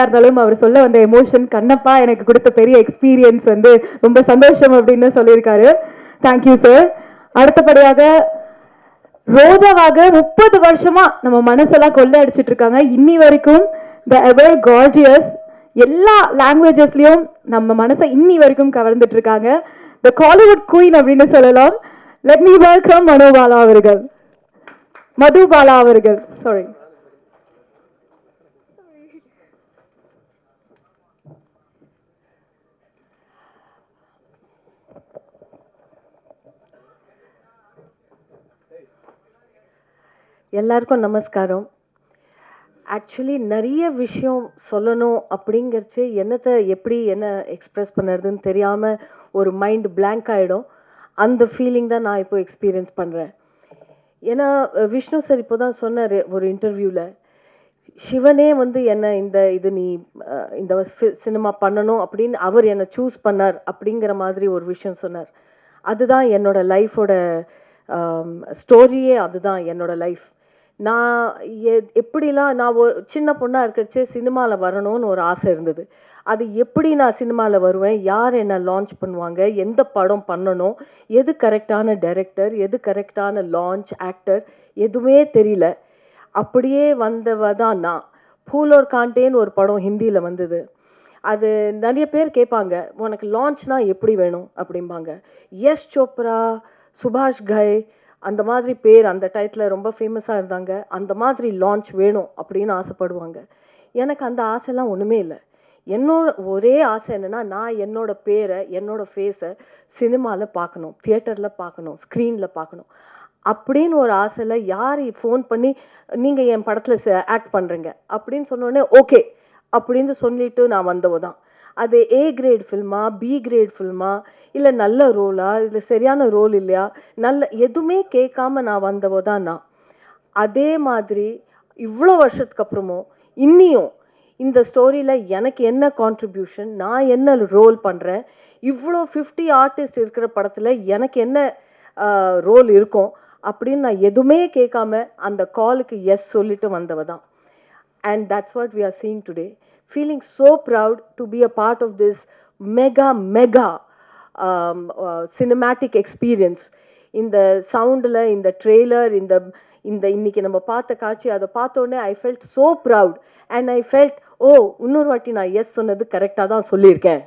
இருந்தாலும் அவர் சொல்ல வந்த எமோஷன் கண்ணப்பா எனக்கு கொடுத்த பெரிய எக்ஸ்பீரியன்ஸ் வந்து ரொம்ப சந்தோஷம் அப்படின்னு சொல்லியிருக்காரு. Thank you sir. அடுத்தபடியாக ரோஜாவாக 30 வருஷமா நம்ம மனசெல்லாம் கொள்ள அடிச்சிட்டு இருக்காங்க. இன்னி வரைக்கும் த எவர் கார்ஜியஸ் எல்லா லாங்குவேஜஸ்லயும் நம்ம மனசை இன்னி வரைக்கும் கவர்ந்துட்டு இருக்காங்க. த காலிவுட் குயின் அப்படின்னு சொல்லலாம். லெட் மீ வெல்கம் மனோபாலா அவர்கள், மதுபாலா அவர்கள். சாரி. எல்லாருக்கும் நமஸ்காரம். ஆக்சுவலி நிறைய விஷயம் சொல்லணும் அப்படிங்கிறச்சு என்னத்தை எப்படி என்ன எக்ஸ்ப்ரெஸ் பண்ணுறதுன்னு தெரியாமல் ஒரு மைண்ட் பிளாங்க் ஆகிடும். அந்த ஃபீலிங் தான் நான் இப்போ எக்ஸ்பீரியன்ஸ் பண்ணுறேன். ஏன்னா விஷ்ணு சார் இப்போ தான் சொன்னார் ஒரு இன்டர்வியூவில், சிவனே வந்து என்னை இது நீ இந்த சினிமா பண்ணணும் அப்படின்னு அவர் என்னை சூஸ் பண்ணார் அப்படிங்கிற மாதிரி ஒரு விஷயம் சொன்னார். அதுதான் என்னோட லைஃபோட ஸ்டோரியே, அதுதான் என்னோட லைஃப். நான் எப்படிலாம் நான் ஒரு சின்ன பொண்ணாக இருக்கிறச்சே சினிமாவில் வரணும்னு ஒரு ஆசை இருந்தது. அது எப்படி நான் சினிமாவில் வருவேன், யார் என்னை லான்ச் பண்ணுவாங்க, எந்த படம் பண்ணணும், எது கரெக்டான டைரக்டர், எது கரெக்டான லான்ச் ஆக்டர், எதுவுமே தெரியல. அப்படியே வந்தவ தான் நான். பூலோர் காண்டேன்னு ஒரு படம் ஹிந்தியில் வந்தது. அது நிறைய பேர் கேட்பாங்க, உனக்கு லான்ச்னா எப்படி வேணும் அப்படிம்பாங்க. யஷ் சோப்ரா, சுபாஷ் கய், அந்த மாதிரி பேர் அந்த டயத்தில் ரொம்ப ஃபேமஸாக இருந்தாங்க. அந்த மாதிரி லான்ச் வேணும் அப்படின்னு ஆசைப்படுவாங்க. எனக்கு அந்த ஆசைலாம் ஒன்றுமே இல்லை. என்னோட ஒரே ஆசை என்னென்னா, நான் என்னோடய பேரை, என்னோடய ஃபேஸை சினிமாவில் பார்க்கணும், தியேட்டரில் பார்க்கணும், ஸ்க்ரீனில் பார்க்கணும் அப்படின்னு ஒரு ஆசையில் யார் ஃபோன் பண்ணி நீங்கள் என் படத்தில் ஆக்ட் பண்ணுறீங்க அப்படின்னு சொன்னோடனே ஓகே அப்படின்னு சொல்லிட்டு நான் வந்தவ தான். அது ஏ கிரேட் ஃபில்மா, பி கிரேட் ஃபில்மா, இல்லை நல்ல ரோலா, இல்லை சரியான ரோல் இல்லையா, நல்ல எதுவுமே கேட்காம நான் வந்தவோ தான் நான். அதே மாதிரி இவ்வளோ வருஷத்துக்கு அப்புறமும் இன்னியும் இந்த ஸ்டோரியில் எனக்கு என்ன கான்ட்ரிபியூஷன், நான் என்ன ரோல் பண்ணுறேன், இவ்வளோ 50 ஆர்டிஸ்ட் இருக்கிற படத்தில் எனக்கு என்ன ரோல் இருக்கும் அப்படின்னு நான் எதுவுமே கேட்காம அந்த காலுக்கு எஸ் சொல்லிட்டு வந்தவ தான். And that's what we are seeing today. Feeling so proud to be a part of this mega cinematic experience. இந்த சவுண்டில், இந்த ட்ரெய்லர், இந்த இன்னைக்கு நம்ம பார்த்த காட்சி, அதை பார்த்தோன்னே I felt so proud. And I felt இன்னொரு வாட்டி நான் எஸ் சொன்னது கரெக்டாக தான் சொல்லியிருக்கேன்.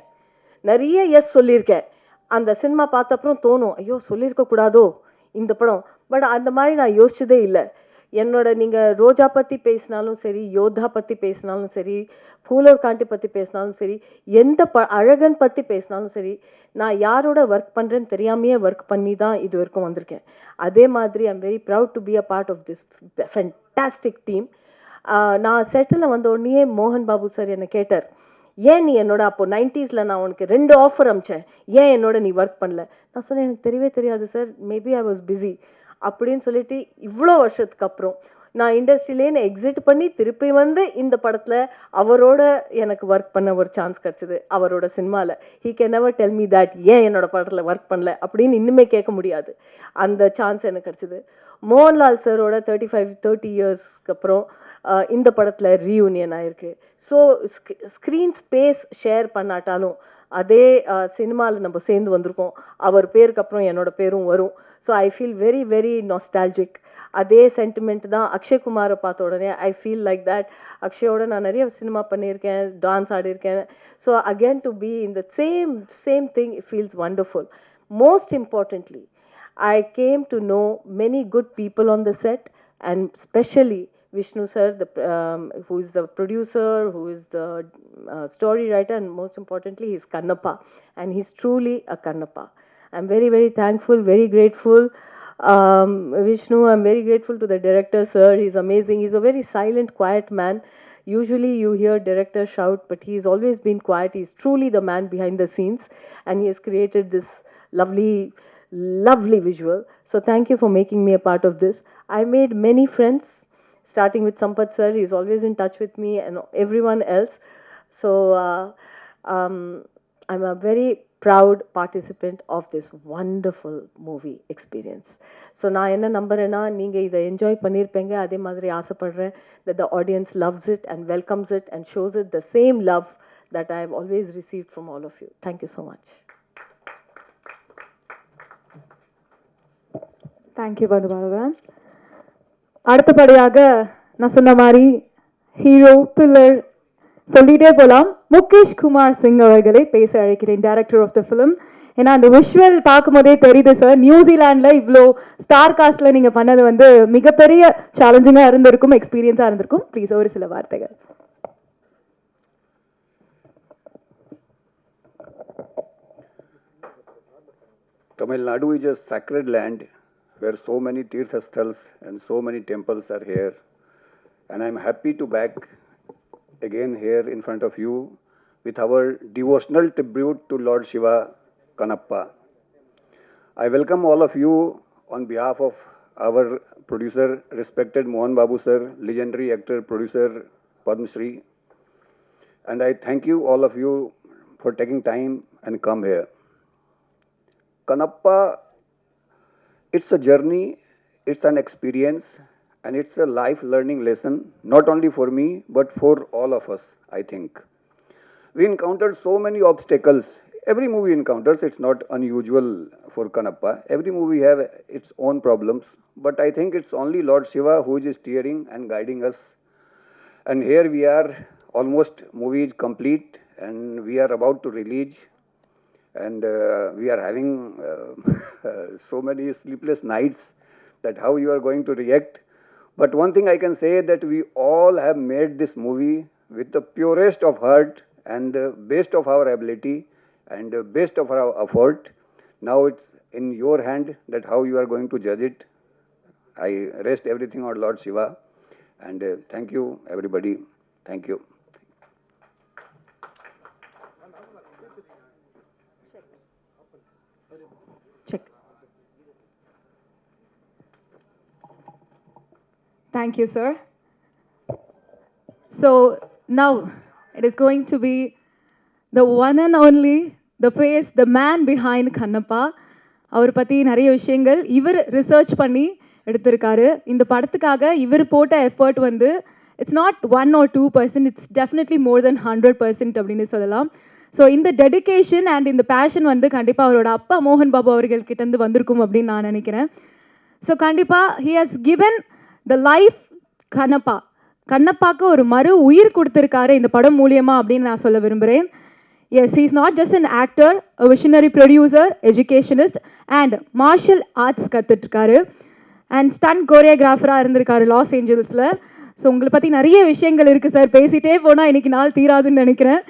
நிறைய எஸ் சொல்லியிருக்கேன். அந்த சினிமா பார்த்த அப்புறம் தோணும், ஐயோ சொல்லியிருக்கக்கூடாதோ இந்த படம். பட் அந்த மாதிரி நான் யோசிச்சதே இல்லை. நீங்கள் ரோஜா பற்றி பேசினாலும் சரி, யோதா பற்றி பேசினாலும் சரி, பூலோர் காண்டி பற்றி பேசினாலும் சரி, எந்த அழகன் பற்றி பேசினாலும் சரி, நான் யாரோட ஒர்க் பண்ணுறேன்னு தெரியாமையே ஒர்க் பண்ணி தான் இது வரைக்கும் வந்திருக்கேன். அதே மாதிரி I'm very proud to be a part of this fantastic team. நான் செட்டில் வந்த உடனே மோகன் பாபு சார் என்னை கேட்டார், ஏன் நீ என்னோட அப்போ 90s நான் உனக்கு 2 ஆஃபர் அமிச்சேன், ஏன் என்னோட நீ ஒர்க் பண்ணல? நான் சொன்னேன், எனக்கு தெரியவே தெரியாது sir, maybe I was busy அப்படின்னு சொல்லிட்டு இவ்வளோ வருஷத்துக்கு அப்புறம் நான் இண்டஸ்ட்ரியிலேன்னு எக்ஸிட் பண்ணி திருப்பி வந்து இந்த படத்தில் அவரோட எனக்கு ஒர்க் பண்ண ஒரு சான்ஸ் கிடச்சிது. அவரோட சினிமாவில் he can never tell me that ஏன் என்னோட படத்தில் ஒர்க் பண்ணல அப்படின்னு இன்னுமே கேட்க முடியாது. அந்த சான்ஸ் எனக்கு கிடச்சிது. மோகன்லால் சாரோட 30 இயர்ஸ்க்கு அப்புறம் இந்த படத்தில் ரீயூனியன் ஆயிருக்கு. ஸோ ஸ்க்ரீன் ஸ்பேஸ் ஷேர் பண்ணாட்டாலும் அதே சினிமாவில் நம்ம சேர்ந்து வந்திருக்கோம். அவர் பேருக்கு அப்புறம் என்னோட பேரும் வரும். So I feel very very nostalgic. அதே சென்டிமெண்ட் தான் அக்ஷய்குமாரை பார்த்த உடனே ஐ ஃபீல் லைக் தட். அக்ஷயோட நான் நிறைய சினிமா பண்ணியிருக்கேன், டான்ஸ் ஆடியிருக்கேன். So again to be in the same thing it feels wonderful. Most importantly I came to know many good people on the set, and especially Vishnu sir, who is the producer, who is the story writer, and most importantly, he's Kannappa, and he's truly a Kannappa. I'm very, very thankful, very grateful. Vishnu, I'm very grateful to the director, sir. He's amazing. He's a very silent, quiet man. Usually you hear director shout, but he's always been quiet. He's truly the man behind the scenes, and he has created this lovely visual. So thank you for making me a part of this. I made many friends, starting with Sampath sir. He's always in touch with me and everyone else. So I'm a very proud participant of this wonderful movie experience. So நான் என்ன நம்புறேன்னா நீங்கள் இதை enjoy பண்ணியிருப்பீங்க, அதே மாதிரி ஆசைப்படுறேன் that the audience loves it and welcomes it and shows it the same love that I have always received from all of you. Thank you so much. Thank you பதுபாலவன். அடுத்தபடியாக நான் சொன்ன மாதிரி ஹீரோ பில்லர் சொல்லிட்டே போகலாம், முகேஷ் குமார் சிங் அவர்களை பேச அழைக்கிறேன், டைரக்டர் ஆஃப் த ஃபிலிம். ஏன்னா அந்த விஷுவல் பார்க்கும்போதே தெரியுது சார், நியூசிலாண்டில் இவ்வளோ ஸ்டார் காஸ்டில் நீங்கள் பண்ணது வந்து மிகப்பெரிய சேலஞ்சிங்காக இருந்திருக்கும், எக்ஸ்பீரியன்ஸாக இருந்திருக்கும். ப்ளீஸ் ஒரு சில வார்த்தைகள். Tamil Nadu is a sacred land where so many tirthasthals and so many temples are here. And I'm happy to back again here in front of you with our devotional tribute to Lord Shiva, Kannappa. I welcome all of you on behalf of our producer, respected Mohan Babu sir, legendary actor, producer, Padma Shri. And I thank you, all of you, for taking time and come here. Kannappa, it's a journey, it's an experience, and it's a life learning lesson, not only for me, but for all of us, I think. We encountered so many obstacles. Every movie encounters, it's not unusual for Kannappa. Every movie have its own problems, but I think it's only Lord Shiva who is steering and guiding us. And here we are, almost movie is complete, and we are about to release. And we are having so many sleepless nights that how you are going to react. But one thing I can say that we all have made this movie with the purest of heart and the best of our ability and the best of our effort. Now it's in your hand that how you are going to judge it. I rest everything on Lord Shiva. And thank you, everybody. Thank you. Check. Thank you, sir. So now it is going to be the one and only, the face, the man behind Kannappa. அவர் பற்றி நிறைய விஷயங்கள் இவர் research பண்ணி எடுத்திருக்காரு. இந்த படத்துக்காக இவர் போட்ட எஃபர்ட் வந்து it's not 1 or 2%, it's definitely more than 100% அப்படின்னு சொல்லலாம். ஸோ இந்த டெடிகேஷன் அண்ட் இந்த பேஷன் வந்து கண்டிப்பாக அவரோட அப்பா மோகன் பாபு அவர்கள்கிட்டேருந்து வந்திருக்கும் அப்படின்னு நான் நினைக்கிறேன். ஸோ கண்டிப்பாக he has given the life Kannappa, கண்ணப்பாக்கு ஒரு மறு உயிர் கொடுத்துருக்காரு இந்த படம் மூலியமாக அப்படின்னு நான் சொல்ல விரும்புகிறேன். Yes, he is not just an actor, a visionary producer, educationist and martial arts கற்றுட்ருக்காரு அண்ட் ஸ்டன் கோரியோகிராஃபராக இருந்திருக்காரு லாஸ் ஏஞ்சல்ஸில். ஸோ உங்களை பற்றி நிறைய விஷயங்கள் இருக்குது சார், பேசிகிட்டே போனால் இன்றைக்கி நாள் தீராதுன்னு நினைக்கிறேன்.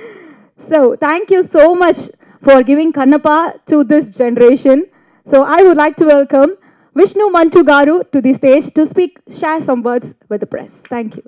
So, thank you so much for giving Kannappa to this generation. So, I would like to welcome Vishnu Manchu Garu to the stage to speak, share some words with the press. Thank you.